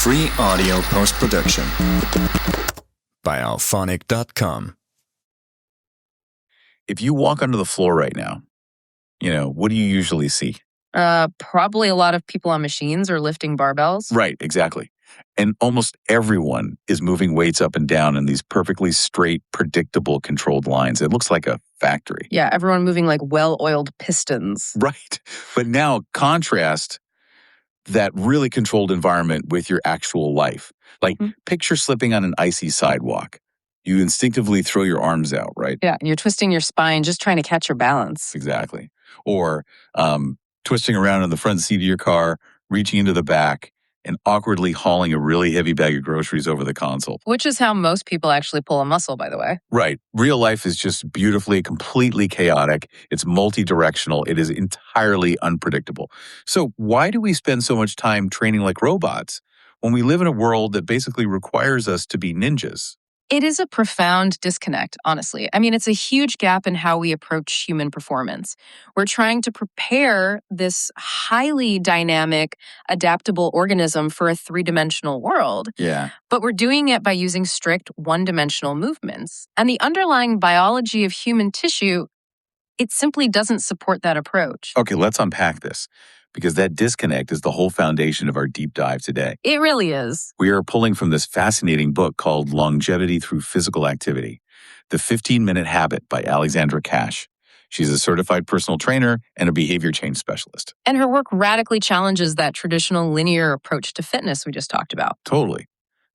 Free audio post-production by alphonic.com. If you walk onto the floor right now, what do you usually see? Probably a lot of people on machines or lifting barbells. Right, exactly. And almost everyone is moving weights up and down in these perfectly straight, predictable, controlled lines. It looks like a factory. Yeah, everyone moving like well-oiled pistons. Right. But now contrast that really controlled environment with your actual life. Like picture slipping on an icy sidewalk. You instinctively throw your arms out, right? Yeah, and you're twisting your spine just trying to catch your balance. Exactly. Or twisting around in the front seat of your car, reaching into the back, and awkwardly hauling a really heavy bag of groceries over the console. Which is how most people actually pull a muscle, by the way. Right. Real life is just beautifully, completely chaotic. It's multi-directional. It is entirely unpredictable. So why do we spend so much time training like robots when we live in a world that basically requires us to be ninjas? It is a profound disconnect, honestly. I mean, it's a huge gap in how we approach human performance. We're trying to prepare this highly dynamic, adaptable organism for a three-dimensional world. Yeah. But we're doing it by using strict one-dimensional movements. And the underlying biology of human tissue, it simply doesn't support that approach. Okay, let's unpack this, because that disconnect is the whole foundation of our deep dive today. It really is. We are pulling from this fascinating book called Longevity Through Physical Activity, The 15-Minute Habit by Alexandra Cash. She's a certified personal trainer and a behavior change specialist. And her work radically challenges that traditional linear approach to fitness we just talked about. Totally.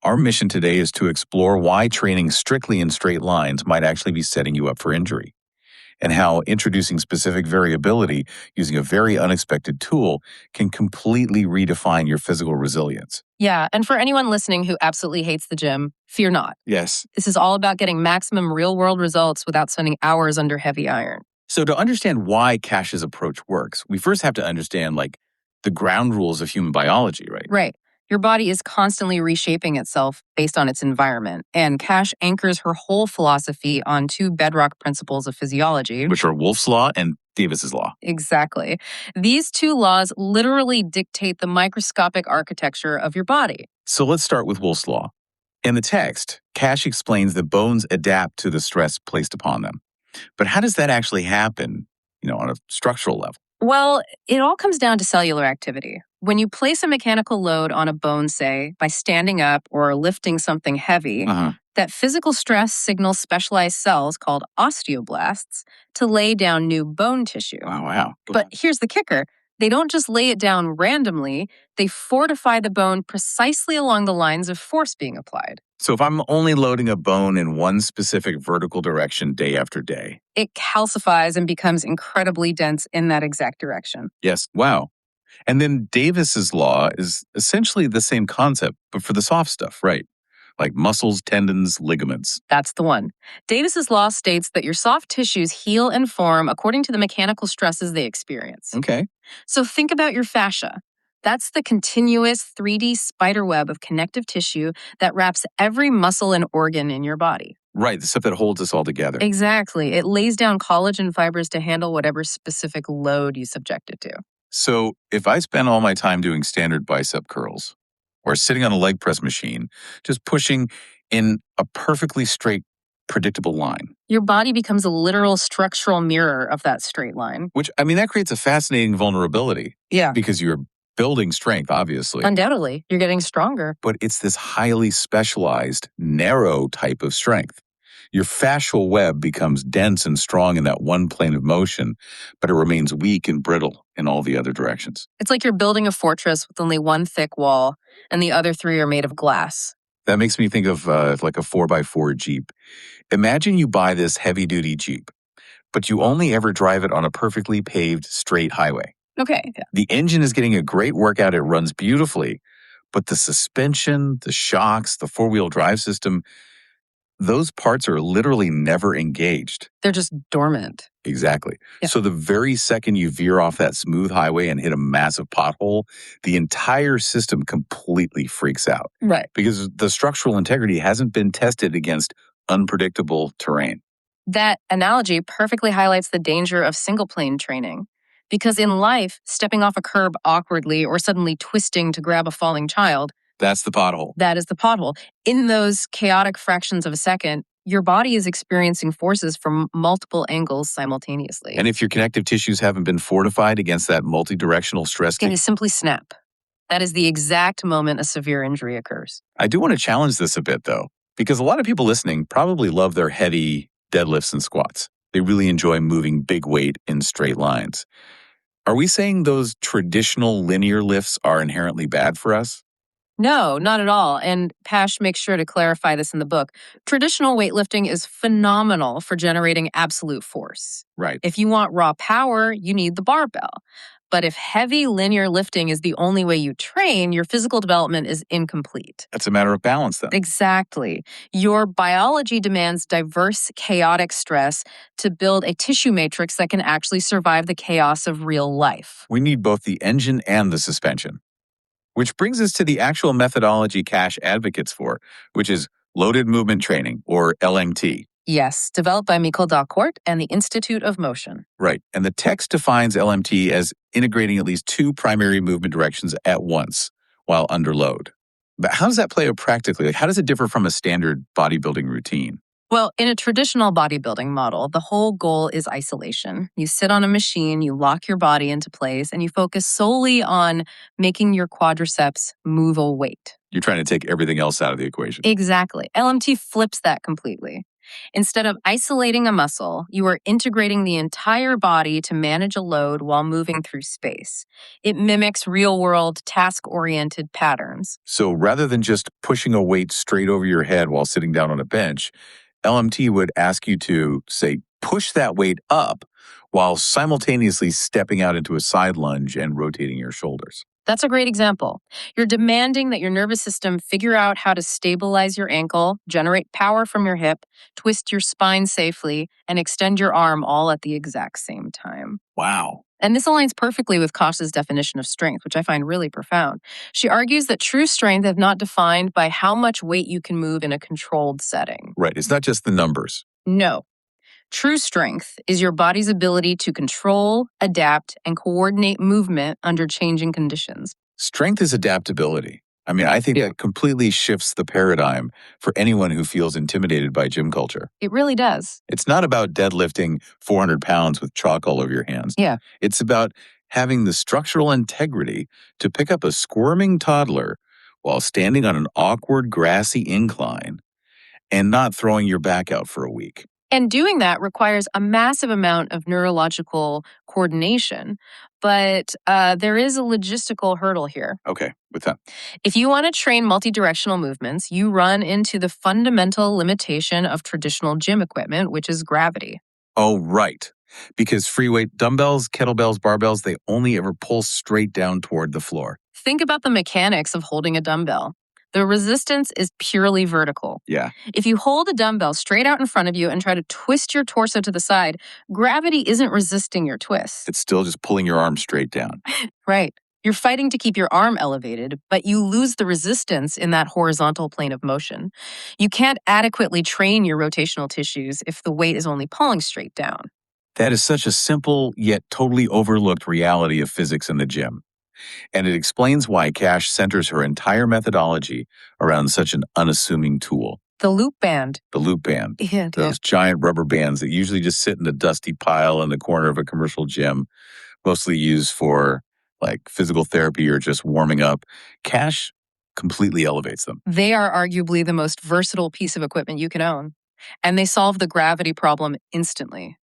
Our mission today is to explore why training strictly in straight lines might actually be setting you up for injury, and how introducing specific variability using a very unexpected tool can completely redefine your physical resilience. Yeah, and for anyone listening who absolutely hates the gym, fear not. Yes. This is all about getting maximum real-world results without spending hours under heavy iron. So to understand why Cash's approach works, we first have to understand the ground rules of human biology, right? Right. Your body is constantly reshaping itself based on its environment, and Cash anchors her whole philosophy on two bedrock principles of physiology, Which are Wolff's Law and Davis's Law. Exactly. These two laws literally dictate the microscopic architecture of your body. So let's start with Wolff's Law. In the text, Cash explains that bones adapt to the stress placed upon them. But how does that actually happen, on a structural level? Well, it all comes down to cellular activity. When you place a mechanical load on a bone, say, by standing up or lifting something heavy, that physical stress signals specialized cells called osteoblasts to lay down new bone tissue. Oh, wow. But here's the kicker. They don't just lay it down randomly. They fortify the bone precisely along the lines of force being applied. So if I'm only loading a bone in one specific vertical direction day after day, it calcifies and becomes incredibly dense in that exact direction. Yes. Wow. And then Davis's Law is essentially the same concept, but for the soft stuff, right? Like muscles, tendons, ligaments. That's the one. Davis's Law states that your soft tissues heal and form according to the mechanical stresses they experience. Okay. So think about your fascia. That's the continuous 3D spider web of connective tissue that wraps every muscle and organ in your body. Right, the stuff that holds us all together. Exactly. It lays down collagen fibers to handle whatever specific load you subject it to. So if I spend all my time doing standard bicep curls or sitting on a leg press machine, just pushing in a perfectly straight, predictable line. Your body becomes a literal structural mirror of that straight line. Which, that creates a fascinating vulnerability. Yeah. Because you're building strength, obviously. Undoubtedly, you're getting stronger. But it's this highly specialized, narrow type of strength. Your fascial web becomes dense and strong in that one plane of motion, but it remains weak and brittle in all the other directions. It's like you're building a fortress with only one thick wall, and the other three are made of glass. That makes me think of like a 4x4 Jeep. Imagine you buy this heavy-duty Jeep, but you only ever drive it on a perfectly paved, straight highway. Okay. Yeah. The engine is getting a great workout. It runs beautifully, but the suspension, the shocks, the four-wheel drive system, those parts are literally never engaged. They're just dormant. Exactly. Yeah. So the very second you veer off that smooth highway and hit a massive pothole, the entire system completely freaks out. Right. Because the structural integrity hasn't been tested against unpredictable terrain. That analogy perfectly highlights the danger of single plane training. Because in life, stepping off a curb awkwardly or suddenly twisting to grab a falling child, That's the pothole. That is the pothole. In those chaotic fractions of a second, your body is experiencing forces from multiple angles simultaneously. And if your connective tissues haven't been fortified against that multi-directional stress, they simply snap. That is the exact moment a severe injury occurs. I do want to challenge this a bit, though, because a lot of people listening probably love their heavy deadlifts and squats. They really enjoy moving big weight in straight lines. Are we saying those traditional linear lifts are inherently bad for us? No, not at all. And Pash makes sure to clarify this in the book. Traditional weightlifting is phenomenal for generating absolute force. Right. If you want raw power, you need the barbell. But if heavy linear lifting is the only way you train, your physical development is incomplete. That's a matter of balance, then. Exactly. Your biology demands diverse, chaotic stress to build a tissue matrix that can actually survive the chaos of real life. We need both the engine and the suspension. Which brings us to the actual methodology Cash advocates for, which is loaded movement training, or LMT. Yes, developed by Michael Dalcourt and the Institute of Motion. Right. And the text defines LMT as integrating at least two primary movement directions at once while under load. But how does that play out practically? Like, how does it differ from a standard bodybuilding routine? Well, in a traditional bodybuilding model, the whole goal is isolation. You sit on a machine, you lock your body into place, and you focus solely on making your quadriceps move a weight. You're trying to take everything else out of the equation. Exactly. LMT flips that completely. Instead of isolating a muscle, you are integrating the entire body to manage a load while moving through space. It mimics real-world, task-oriented patterns. So rather than just pushing a weight straight over your head while sitting down on a bench, LMT would ask you to, say, push that weight up while simultaneously stepping out into a side lunge and rotating your shoulders. That's a great example. You're demanding that your nervous system figure out how to stabilize your ankle, generate power from your hip, twist your spine safely, and extend your arm all at the exact same time. Wow. And this aligns perfectly with Kosh's definition of strength, which I find really profound. She argues that true strength is not defined by how much weight you can move in a controlled setting. Right. It's not just the numbers. No. True strength is your body's ability to control, adapt, and coordinate movement under changing conditions. Strength is adaptability. I mean, I think that completely shifts the paradigm for anyone who feels intimidated by gym culture. It really does. It's not about deadlifting 400 pounds with chalk all over your hands. Yeah. It's about having the structural integrity to pick up a squirming toddler while standing on an awkward, grassy incline and not throwing your back out for a week. And doing that requires a massive amount of neurological coordination. But there is a logistical hurdle here. Okay, what's that? If you want to train multi-directional movements, you run into the fundamental limitation of traditional gym equipment, which is gravity. Oh, right. Because free weight dumbbells, kettlebells, barbells, they only ever pull straight down toward the floor. Think about the mechanics of holding a dumbbell. The resistance is purely vertical. Yeah. If you hold a dumbbell straight out in front of you and try to twist your torso to the side, gravity isn't resisting your twist. It's still just pulling your arm straight down. Right. You're fighting to keep your arm elevated, but you lose the resistance in that horizontal plane of motion. You can't adequately train your rotational tissues if the weight is only pulling straight down. That is such a simple yet totally overlooked reality of physics in the gym. And it explains why Cash centers her entire methodology around such an unassuming tool. The loop band. The loop band. Yeah, Those giant rubber bands that usually just sit in a dusty pile in the corner of a commercial gym, mostly used for like physical therapy or just warming up. Cash completely elevates them. They are arguably the most versatile piece of equipment you can own. And they solve the gravity problem instantly.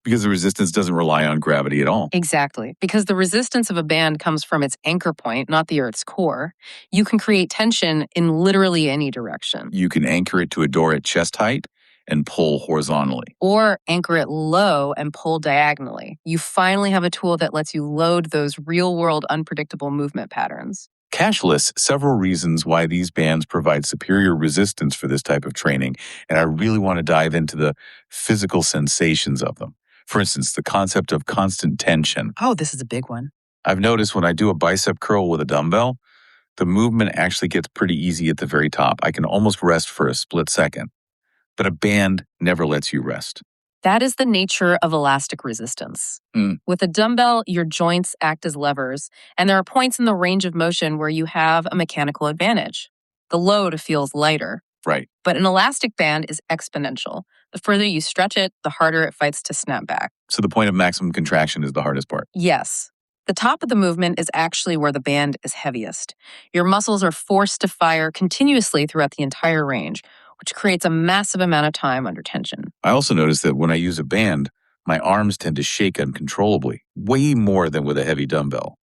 Because the resistance doesn't rely on gravity at all. Exactly. Because the resistance of a band comes from its anchor point, not the Earth's core. You can create tension in literally any direction. You can anchor it to a door at chest height and pull horizontally. Or anchor it low and pull diagonally. You finally have a tool that lets you load those real-world unpredictable movement patterns. Cash lists several reasons why these bands provide superior resistance for this type of training, and I really want to dive into the physical sensations of them. For instance, the concept of constant tension. Oh, this is a big one. I've noticed when I do a bicep curl with a dumbbell, the movement actually gets pretty easy at the very top. I can almost rest for a split second. But a band never lets you rest. That is the nature of elastic resistance. With a dumbbell, your joints act as levers, and there are points in the range of motion where you have a mechanical advantage. The load feels lighter. Right. But an elastic band is exponential. The further you stretch it, the harder it fights to snap back. So the point of maximum contraction is the hardest part. Yes. The top of the movement is actually where the band is heaviest. Your muscles are forced to fire continuously throughout the entire range, which creates a massive amount of time under tension. I also noticed that when I use a band, my arms tend to shake uncontrollably, way more than with a heavy dumbbell.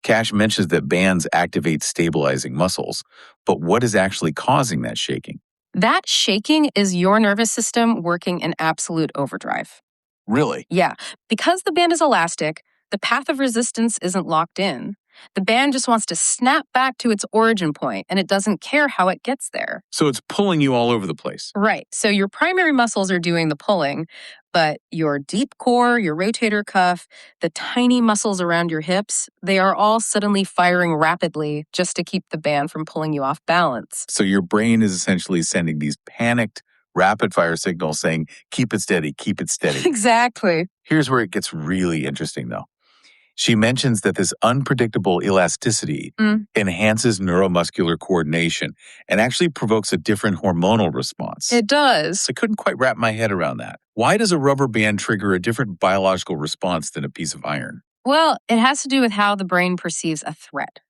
Cash mentions that bands activate stabilizing muscles, but what is actually causing that shaking? That shaking is your nervous system working in absolute overdrive. Really? Yeah. Because the band is elastic, the path of resistance isn't locked in. The band just wants to snap back to its origin point, and it doesn't care how it gets there. So it's pulling you all over the place. Right. So your primary muscles are doing the pulling, but your deep core, your rotator cuff, the tiny muscles around your hips, they are all suddenly firing rapidly just to keep the band from pulling you off balance. So your brain is essentially sending these panicked, rapid-fire signals saying, keep it steady, keep it steady. Exactly. Here's where it gets really interesting, though. She mentions that this unpredictable elasticity enhances neuromuscular coordination and actually provokes a different hormonal response. It does. I couldn't quite wrap my head around that. Why does a rubber band trigger a different biological response than a piece of iron? Well, it has to do with how the brain perceives a threat.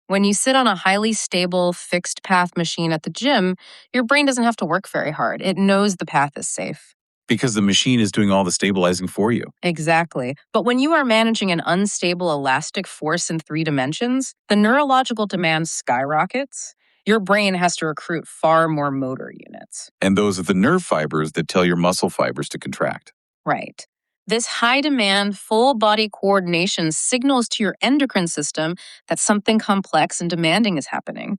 When you sit on a highly stable, fixed path machine at the gym, your brain doesn't have to work very hard. It knows the path is safe. Because the machine is doing all the stabilizing for you. Exactly. But when you are managing an unstable elastic force in 3 dimensions, the neurological demand skyrockets. Your brain has to recruit far more motor units. And those are the nerve fibers that tell your muscle fibers to contract. Right. This high-demand, full-body coordination signals to your endocrine system that something complex and demanding is happening.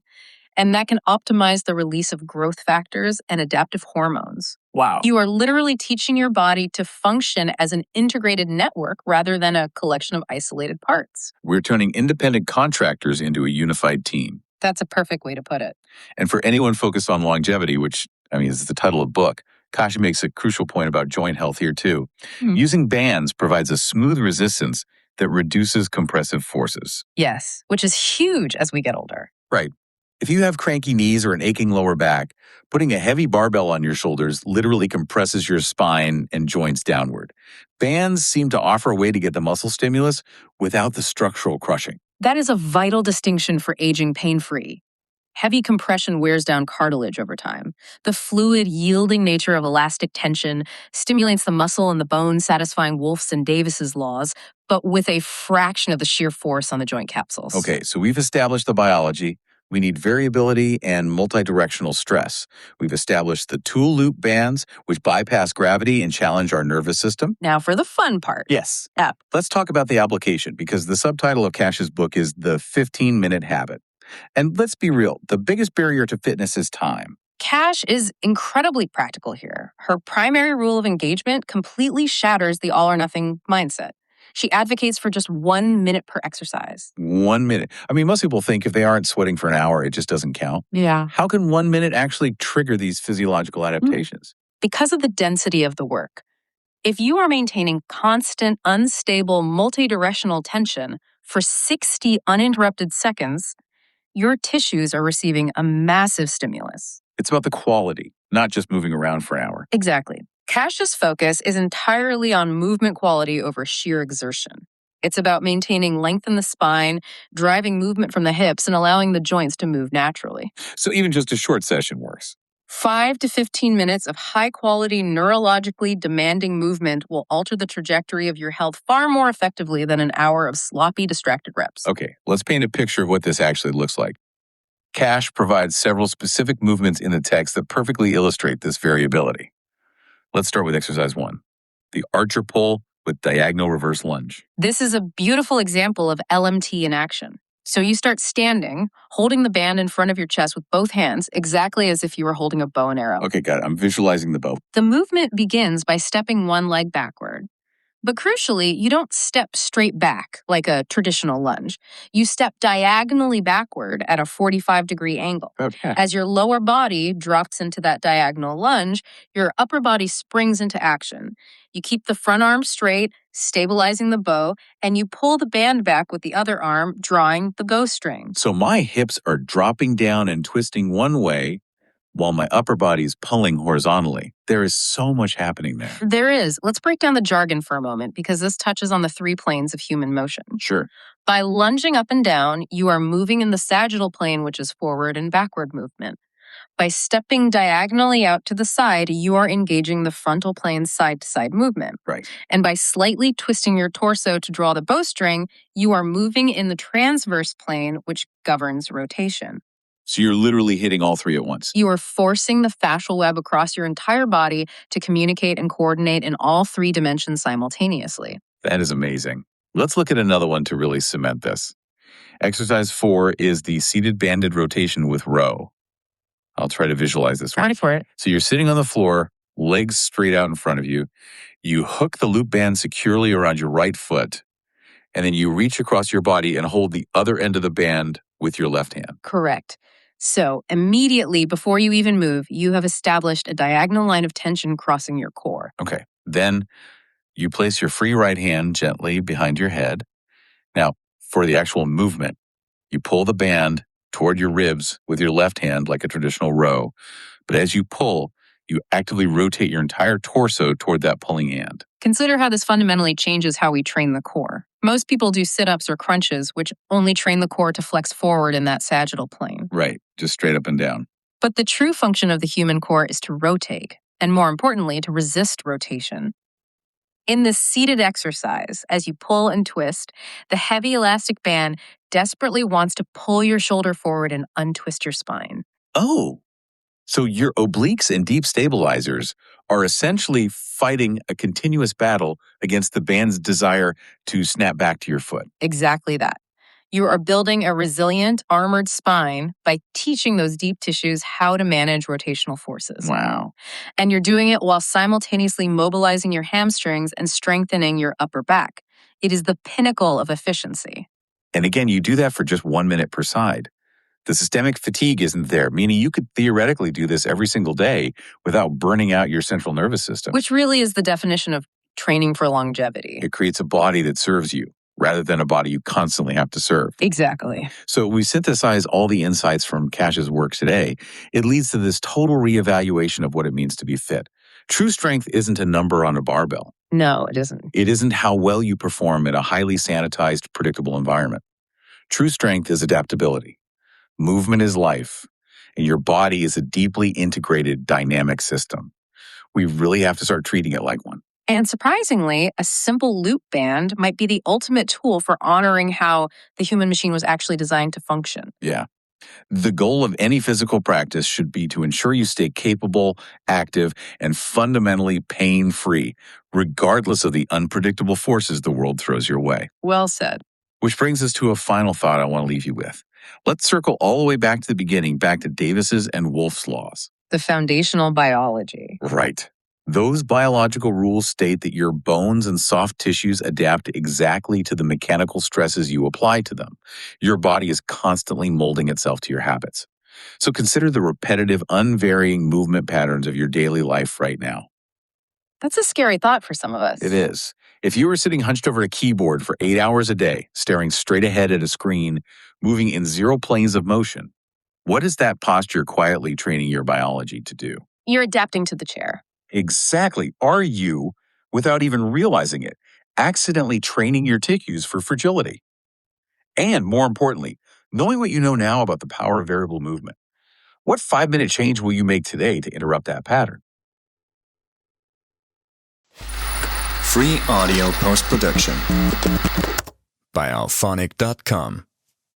And that can optimize the release of growth factors and adaptive hormones. Wow. You are literally teaching your body to function as an integrated network rather than a collection of isolated parts. We're turning independent contractors into a unified team. That's a perfect way to put it. And for anyone focused on longevity, which, is the title of the book, Kashi makes a crucial point about joint health here, too. Using bands provides a smooth resistance that reduces compressive forces. Yes, which is huge as we get older. Right. If you have cranky knees or an aching lower back, putting a heavy barbell on your shoulders literally compresses your spine and joints downward. Bands seem to offer a way to get the muscle stimulus without the structural crushing. That is a vital distinction for aging pain-free. Heavy compression wears down cartilage over time. The fluid, yielding nature of elastic tension stimulates the muscle and the bone, satisfying Wolff's and Davis's laws, but with a fraction of the shear force on the joint capsules. Okay, so we've established the biology. We need variability and multi-directional stress. We've established the tool loop bands, which bypass gravity and challenge our nervous system. Now for the fun part. Yes. Let's talk about the application, because the subtitle of Cash's book is The 15-Minute Habit. And let's be real, the biggest barrier to fitness is time. Cash is incredibly practical here. Her primary rule of engagement completely shatters the all-or-nothing mindset. She advocates for just 1 minute per exercise. 1 minute. Most people think if they aren't sweating for an hour, it just doesn't count. Yeah. How can 1 minute actually trigger these physiological adaptations? Because of the density of the work. If you are maintaining constant, unstable, multi-directional tension for 60 uninterrupted seconds, your tissues are receiving a massive stimulus. It's about the quality, not just moving around for an hour. Exactly. Cash's focus is entirely on movement quality over sheer exertion. It's about maintaining length in the spine, driving movement from the hips, and allowing the joints to move naturally. So even just a short session works. 5 to 15 minutes of high-quality, neurologically demanding movement will alter the trajectory of your health far more effectively than an hour of sloppy, distracted reps. Okay, let's paint a picture of what this actually looks like. Cash provides several specific movements in the text that perfectly illustrate this variability. Let's start with exercise 1, the archer pull with diagonal reverse lunge. This is a beautiful example of LMT in action. So you start standing, holding the band in front of your chest with both hands, exactly as if you were holding a bow and arrow. Okay, got it. I'm visualizing the bow. The movement begins by stepping one leg backward. But crucially, you don't step straight back like a traditional lunge. You step diagonally backward at a 45-degree angle. Okay. As your lower body drops into that diagonal lunge, your upper body springs into action. You keep the front arm straight, stabilizing the bow, and you pull the band back with the other arm, drawing the bowstring. So my hips are dropping down and twisting one way while my upper body is pulling horizontally. There is so much happening there. There is. Let's break down the jargon for a moment because this touches on the 3 planes of human motion. Sure. By lunging up and down, you are moving in the sagittal plane, which is forward and backward movement. By stepping diagonally out to the side, you are engaging the frontal plane's side-to-side movement. Right. And by slightly twisting your torso to draw the bowstring, you are moving in the transverse plane, which governs rotation. So you're literally hitting all 3 at once. You are forcing the fascial web across your entire body to communicate and coordinate in all 3 dimensions simultaneously. That is amazing. Let's look at another one to really cement this. Exercise 4 is the seated banded rotation with row. I'll try to visualize this one. Ready for it. So you're sitting on the floor, legs straight out in front of you. You hook the loop band securely around your right foot, and then you reach across your body and hold the other end of the band with your left hand. Correct. So immediately before you even move, you have established a diagonal line of tension crossing your core. Okay. Then you place your free right hand gently behind your head. Now, for the actual movement, you pull the band toward your ribs with your left hand like a traditional row. But as you pull, you actively rotate your entire torso toward that pulling hand. Consider how this fundamentally changes how we train the core. Most people do sit-ups or crunches, which only train the core to flex forward in that sagittal plane. Right, just straight up and down. But the true function of the human core is to rotate, and more importantly, to resist rotation. In this seated exercise, as you pull and twist, the heavy elastic band desperately wants to pull your shoulder forward and untwist your spine. Oh, so your obliques and deep stabilizers are essentially fighting a continuous battle against the band's desire to snap back to your foot. Exactly that. You are building a resilient, armored spine by teaching those deep tissues how to manage rotational forces. Wow. And you're doing it while simultaneously mobilizing your hamstrings and strengthening your upper back. It is the pinnacle of efficiency. And again, you do that for just 1 minute per side. The systemic fatigue isn't there, meaning you could theoretically do this every single day without burning out your central nervous system. Which really is the definition of training for longevity. It creates a body that serves you rather than a body you constantly have to serve. Exactly. So we synthesize all the insights from Cash's work today. It leads to this total reevaluation of what it means to be fit. True strength isn't a number on a barbell. No, it isn't. It isn't how well you perform in a highly sanitized, predictable environment. True strength is adaptability. Movement is life, and your body is a deeply integrated, dynamic system. We really have to start treating it like one. And surprisingly, a simple loop band might be the ultimate tool for honoring how the human machine was actually designed to function. Yeah. The goal of any physical practice should be to ensure you stay capable, active, and fundamentally pain-free, regardless of the unpredictable forces the world throws your way. Well said. Which brings us to a final thought I want to leave you with. Let's circle all the way back to the beginning, back to Davis's and Wolff's laws. The foundational biology. Right. Those biological rules state that your bones and soft tissues adapt exactly to the mechanical stresses you apply to them. Your body is constantly molding itself to your habits. So consider the repetitive, unvarying movement patterns of your daily life right now. That's a scary thought for some of us. It is. If you were sitting hunched over a keyboard for 8 hours a day, staring straight ahead at a screen, moving in 0 planes of motion, what is that posture quietly training your biology to do? You're adapting to the chair. Exactly. Are you, without even realizing it, accidentally training your tissues for fragility? And more importantly, knowing what you know now about the power of variable movement, what 5-minute change will you make today to interrupt that pattern? Free audio post-production by alphonic.com.